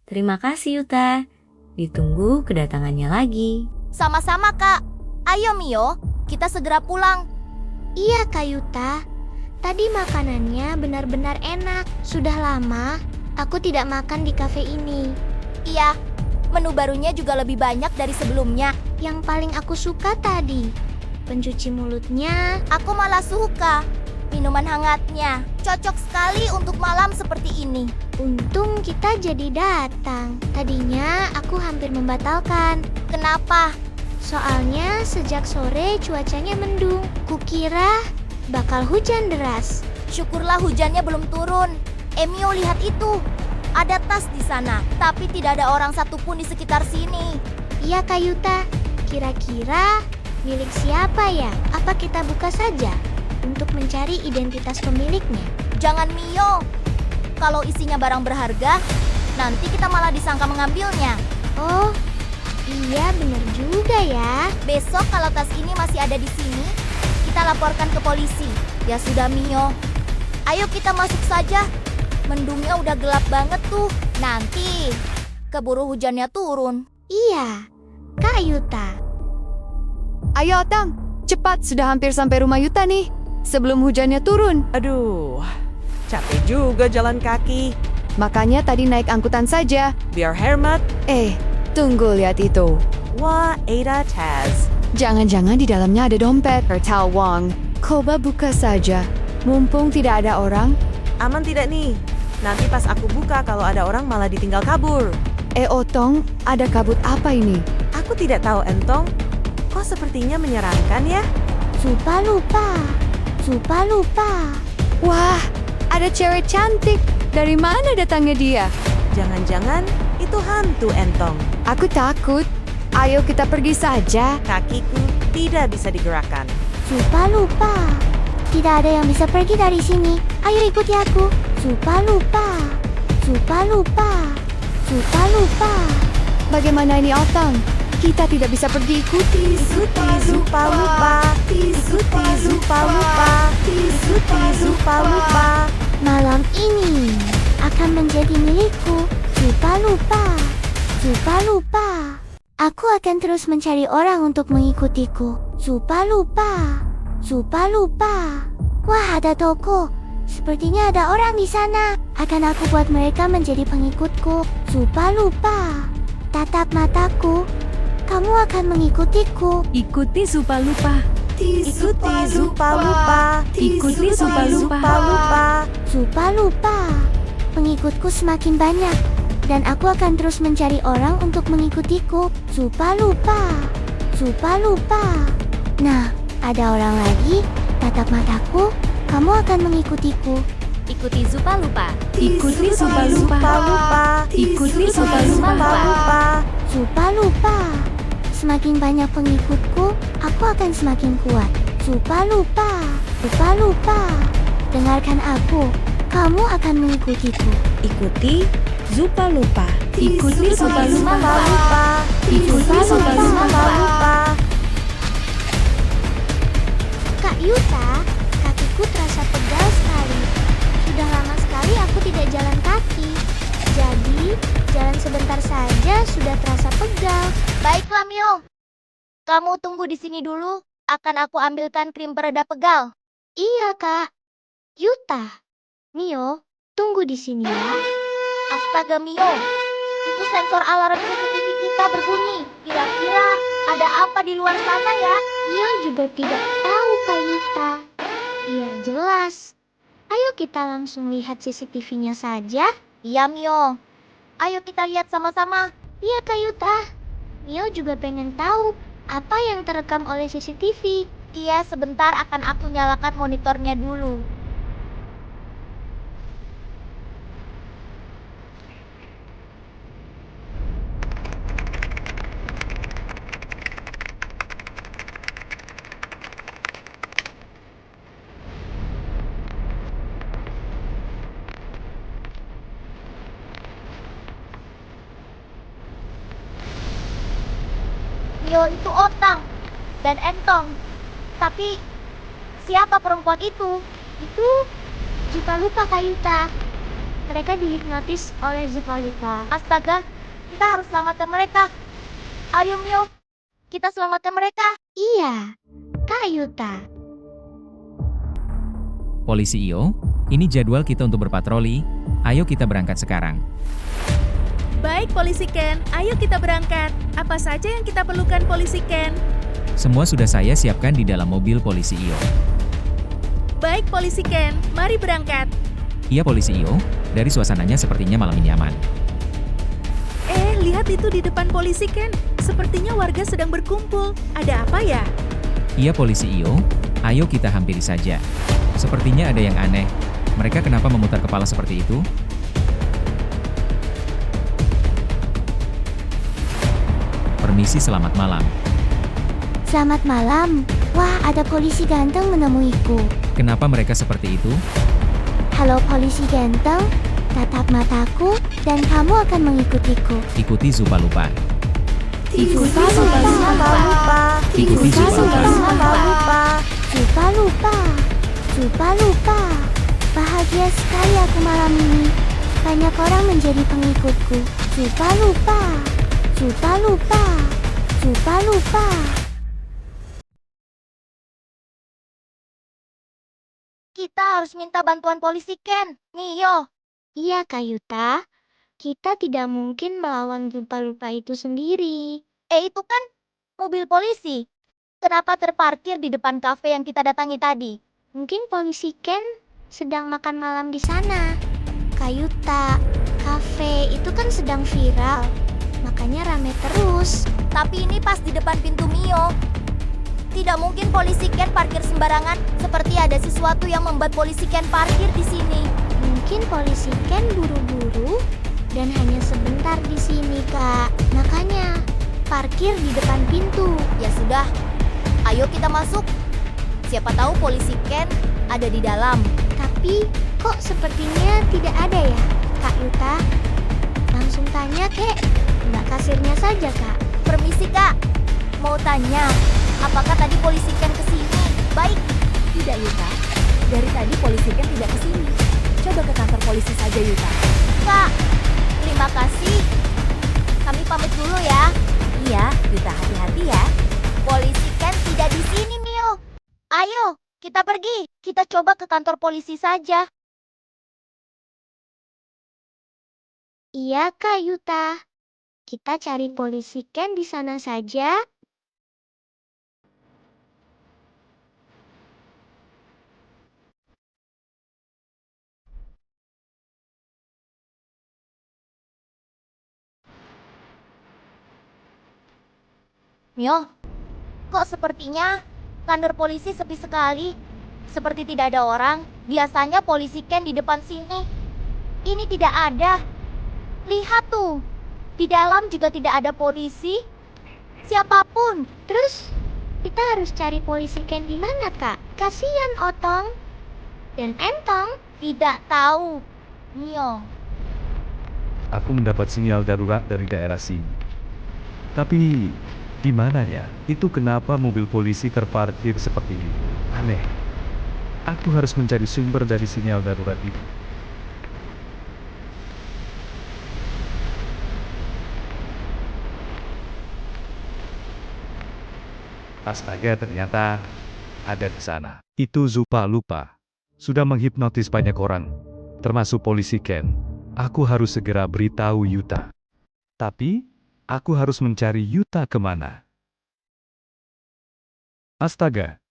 Terima kasih Yuta. Ditunggu kedatangannya lagi. Sama-sama, Kak. Ayo, Mio. Kita segera pulang. Iya, Kak Yuta. Tadi makanannya benar-benar enak. Sudah lama aku tidak makan di kafe ini. Iya, menu barunya juga lebih banyak dari sebelumnya. Yang paling aku suka tadi, pencuci mulutnya. Aku malah suka minuman hangatnya. Cocok sekali untuk malam seperti ini. Untung kita jadi datang. Tadinya aku hampir membatalkan. Kenapa? Soalnya sejak sore cuacanya mendung. Kukira bakal hujan deras. Syukurlah hujannya belum turun. Mio, lihat itu. Ada tas di sana, tapi tidak ada orang satupun di sekitar sini. Iya, Kak Yuta. Kira-kira milik siapa ya? Apa kita buka saja untuk mencari identitas pemiliknya? Jangan, Mio. Kalau isinya barang berharga, nanti kita malah disangka mengambilnya. Oh, iya benar juga ya. Besok kalau tas ini masih ada di sini, kita laporkan ke polisi. Ya sudah, Mio. Ayo kita masuk saja. Mendungnya udah gelap banget tuh. Nanti keburu hujannya turun. Iya, Kak Yuta. Ayo Otang, cepat sudah hampir sampai rumah Yuta nih. Sebelum hujannya turun. Aduh, capek juga jalan kaki. Makanya tadi naik angkutan saja. Biar hemat. Tunggu lihat itu. Wah, Ada tas. Jangan-jangan di dalamnya ada dompet. Kertal Wong. Coba buka saja. Mumpung tidak ada orang. Aman tidak nih? Nanti pas aku buka kalau ada orang malah ditinggal kabur. Otong, ada kabut apa ini? Aku tidak tahu, Entong. Kok sepertinya menyeramkan ya? Supa lupa. Supa lupa. Wah, ada cewek cantik. Dari mana datangnya dia? Jangan-jangan itu hantu, Entong. Aku takut. Ayo kita pergi saja. Kakiku tidak bisa digerakkan. Supa lupa. Tidak ada yang bisa pergi dari sini. Ayo ikuti aku. Supa lupa. Supa lupa. Supa lupa. Bagaimana ini Otong? Kita tidak bisa pergi ikuti. Ikuti Zupa lupa. Ikuti Zupa lupa. Ikuti Zupa lupa. Malam ini akan menjadi milikku. Supa lupa. Supa lupa. Aku akan terus mencari orang untuk mengikutiku. Supa lupa. Supa lupa. Wah, ada toko. Sepertinya ada orang di sana. Akan aku buat mereka menjadi pengikutku. Supa lupa. Tatap mataku. Kamu akan mengikutiku. Ikuti Supa lupa. Ikuti Zupa lupa. Ikuti Supa lupa. Supa lupa. Pengikutku semakin banyak. Dan aku akan terus mencari orang untuk mengikutiku. Supa lupa. Supa lupa. Nah, ada orang lagi. Tatap mataku. Kamu akan mengikutiku. Ikuti Zupa lupa. Ikuti Supa lupa. Ikuti Supa lupa. Supa lupa. Semakin banyak pengikutku, aku akan semakin kuat. Supa lupa. Supa lupa. Dengarkan aku. Kamu akan mengikutiku. Ikuti Supa lupa. Ikuti Supa lupa. Ikuti Supa lupa. Kak Yuta, kakiku terasa pegal sekali. Sudah lama sekali aku tidak jalan kaki. Jadi, jalan sebentar saja sudah terasa pegal. Baiklah, Mio. Kamu tunggu di sini dulu. Akan aku ambilkan krim pereda pegal. Iya, Kak. Yuta, Mio, tunggu di sini ya. Astaga, Mio. Itu sensor alarm CCTV kita berbunyi. Kira-kira ada apa di luar sana ya? Mio juga tidak tahu, Kak Yuta. Iya, jelas. Ayo kita langsung lihat CCTV-nya saja. Iya, Mio. Ayo kita lihat sama-sama. Iya, Kak Yuta. Mio juga pengen tahu apa yang terekam oleh CCTV. Iya, sebentar akan aku nyalakan monitornya dulu. Mio, itu Otang dan Entong. Tapi siapa perempuan itu? Itu Supa lupa, Kak Yuta. Mereka dihipnotis oleh Zupalupa. Astaga, kita harus selamatkan mereka. Ayo Mio, kita selamatkan mereka. Iya, Kak Yuta. Polisi Io, ini jadwal kita untuk berpatroli. Ayo kita berangkat sekarang. Baik, Polisi Ken. Ayo kita berangkat. Apa saja yang kita perlukan, Polisi Ken? Semua sudah saya siapkan di dalam mobil Polisi Io. Baik, Polisi Ken. Mari berangkat. Iya Polisi Io, dari suasananya sepertinya malam ini aman. Lihat itu di depan Polisi Ken. Sepertinya warga sedang berkumpul. Ada apa ya? Iya Polisi Io, ayo kita hampiri saja. Sepertinya ada yang aneh. Mereka kenapa memutar kepala seperti itu? Permisi, selamat malam. Selamat malam. Wah, ada polisi ganteng menemuiku. Kenapa mereka seperti itu? Halo polisi ganteng, tatap mataku dan kamu akan mengikutiku. Ikuti Zupalupa. Ikuti Zupalupa. Ikuti Zupalupa. Zupalupa. Zupalupa. Bahagia sekali aku malam ini. Banyak orang menjadi pengikutku. Zupalupa. Zupalupa. Zupalupa. Kita harus minta bantuan Polisi Ken. Mio, Iya, Kak Yuta. Kita tidak mungkin melawan Zupalupa itu sendiri. itu kan mobil polisi. Kenapa terparkir di depan kafe yang kita datangi tadi? Mungkin polisi Ken sedang makan malam di sana. Kak Yuta, kafe itu kan sedang viral. Makanya rame terus. Tapi ini pas di depan pintu Mio. Tidak mungkin Polisi Ken parkir sembarangan. Seperti ada sesuatu yang membuat Polisi Ken parkir di sini. Mungkin polisi Ken buru-buru dan hanya sebentar di sini, Kak. Makanya parkir di depan pintu. Ya sudah, ayo kita masuk. Siapa tahu Polisi Ken ada di dalam. Tapi kok sepertinya tidak ada ya, Kak Yuta? Langsung tanya, Kek. Mbak kasirnya saja, Kak. Permisi Kak, mau tanya, apakah tadi Polisi Ken kesini? Baik. Tidak Yuta, dari tadi Polisi Ken tidak kesini. Coba ke kantor polisi saja Yuta. Kak, terima kasih. Kami pamit dulu ya. Iya, Yuta hati-hati ya. Polisi Ken tidak di sini Mio. Ayo, kita pergi. Kita coba ke kantor polisi saja. Iya, Kak Yuta. Kita cari polisi Ken di sana saja. Mio, kok sepertinya kantor polisi sepi sekali? Seperti tidak ada orang. Biasanya polisi Ken di depan sini. Ini tidak ada. Lihat tuh, di dalam juga tidak ada polisi. Siapapun. Terus kita harus cari polisi Ken di mana, Kak? Kasihan Otong dan Entong. Tidak tahu. Mio, Aku mendapat sinyal darurat dari daerah sini. Tapi, di mana ya? Itu kenapa mobil polisi terparkir seperti ini? Aneh. Aku harus mencari sumber dari sinyal darurat itu. Astaga, ternyata ada di sana. Itu Zupalupa. Sudah menghipnotis banyak orang, termasuk polisi Ken. Aku harus segera beritahu Yuta. Tapi, aku harus mencari Yuta kemana. Astaga,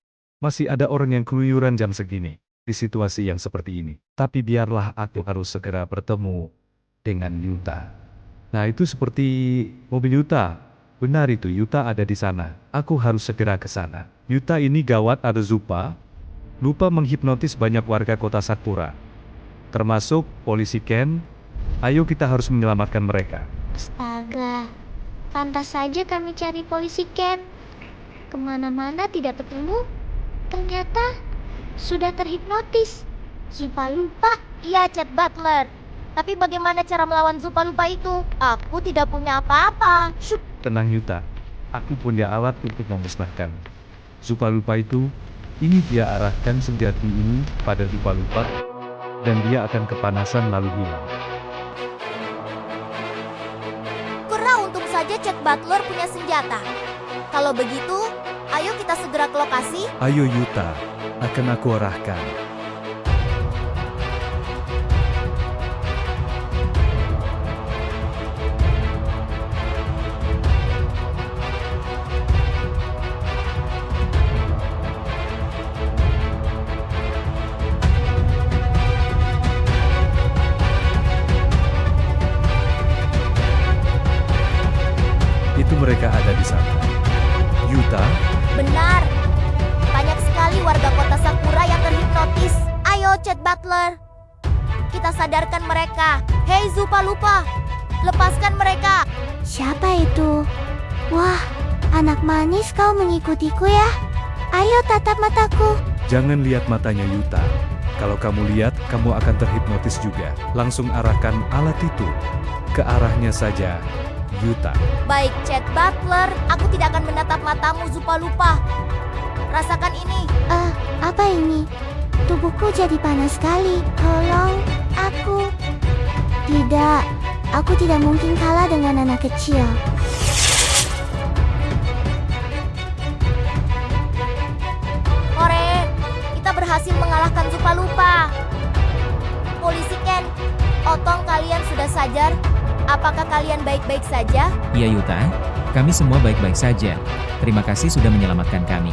masih ada orang yang keluyuran jam segini, di situasi yang seperti ini. Tapi biarlah aku harus segera bertemu dengan Yuta. Nah itu seperti mobil Yuta. Benar itu, Yuta ada di sana. Aku harus segera ke sana. Yuta ini gawat, ada Zupa. Lupa menghipnotis banyak warga kota Sakura. Termasuk polisi Ken. Ayo kita harus menyelamatkan mereka. Astaga, pantas saja kami cari polisi Ken. Kemana-mana tidak ketemu. Ternyata sudah terhipnotis. Zupalupa. iya Chat Butler. Tapi bagaimana cara melawan Zupalupa itu? Aku tidak punya apa-apa. Syuk. Tenang Yuta, aku punya alat untuk memusnahkan Zupalupa itu. Ini dia arahkan senjata ini pada Zupalupa. dan dia akan kepanasan lalu hilang. Kurang untung saja Chet Butler punya senjata. Kalau begitu, ayo kita segera ke lokasi. Ayo Yuta, akan aku arahkan. Itu mereka ada di sana. Yuta, Benar. Banyak sekali warga kota Sakura yang terhipnotis. Ayo Chet Butler. Kita sadarkan mereka. Hei Zupa-Lupa, lepaskan mereka. Siapa itu? Wah, anak manis kau mengikutiku ya? Ayo tatap mataku. jangan lihat matanya Yuta. Kalau kamu lihat, kamu akan terhipnotis juga. Langsung arahkan alat itu ke arahnya saja, Yuta. Baik Chet Butler, aku tidak akan menatap matamu Zupa-Lupa. Rasakan ini. Apa ini? Tubuhku jadi panas sekali. Tolong, aku. Tidak, aku tidak mungkin kalah dengan anak kecil. Hore, kita berhasil mengalahkan Zupa-Lupa. Polisi Ken, Otong kalian sudah sadar? Apakah kalian baik-baik saja? Iya Yuta, kami semua baik-baik saja. Terima kasih sudah menyelamatkan kami.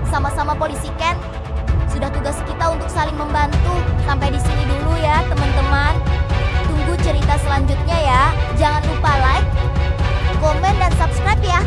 Sama-sama polisi Ken. Sudah tugas kita untuk saling membantu. Sampai di sini dulu ya teman-teman. Tunggu cerita selanjutnya ya. Jangan lupa like, komen, dan subscribe ya.